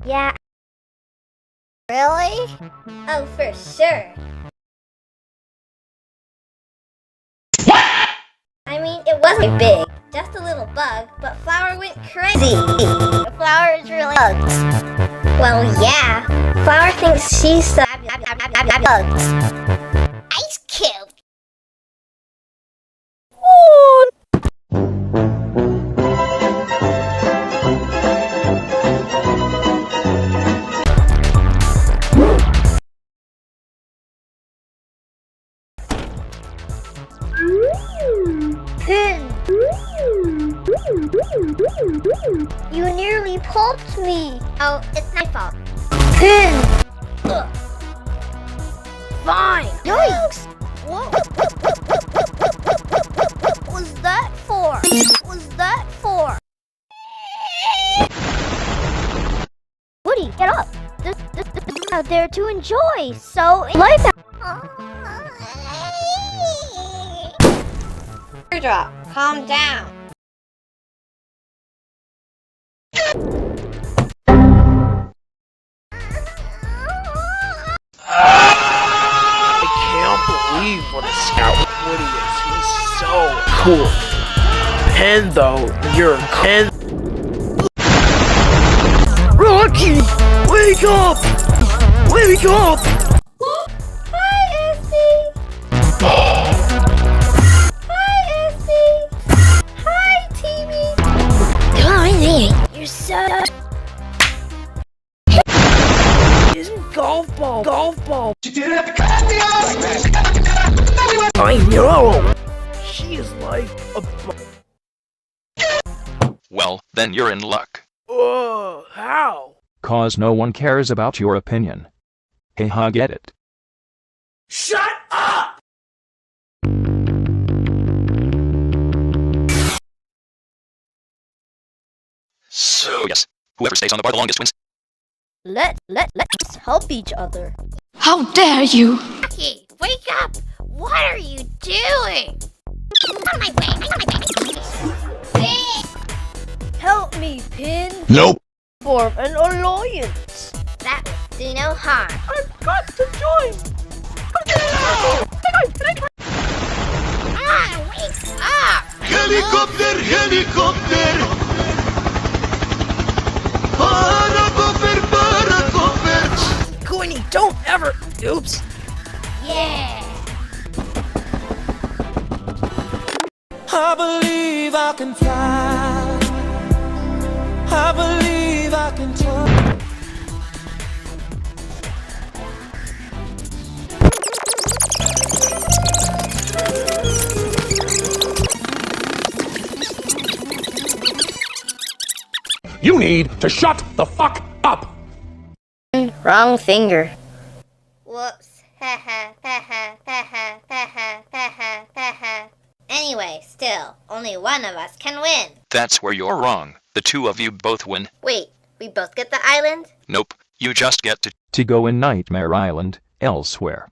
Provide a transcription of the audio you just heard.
Yeah. Really? Oh, for sure. I mean, it wasn't big, just a little bug, but Flower went crazy. Flower is really bugs. Well, yeah. Flower thinks she's the bugs. Ice cube. Pin! You nearly pulped me! Oh, it's my fault. Pin! Ugh. Fine! Yikes! What was that for? What was that for? Woody, get up! This out there to enjoy, so life Teardrop, calm down. I can't believe what a scout Woody is. He's so cool. Pen, though, you're a pen. Rocky! Wake up! Wake up! Hi, Essie! Hi, Essie! Hi, Timmy! You're so... Isn't golf ball. I know! She is like a... Well, then you're in luck. How? 'Cause no one cares about your opinion. Hey ha, get it? Shut up! So, yes, whoever stays on the bar the longest wins. Let's help each other. How dare you! Rocky, wake up! What are you doing? On my way, help me, Pin! Nope. Form an alliance. That would do no harm. I've got to join! Wake up! Helicopter! Paracopter! Coiny, don't ever... Oops. Yeah! I believe I can fly. I believe I can fly. You need to shut the fuck up! Wrong finger. Whoops. Anyway, still, only one of us can win. That's where you're wrong. The two of you both win. Wait, we both get the island? Nope, you just get to... To go in Nightmare Island, elsewhere.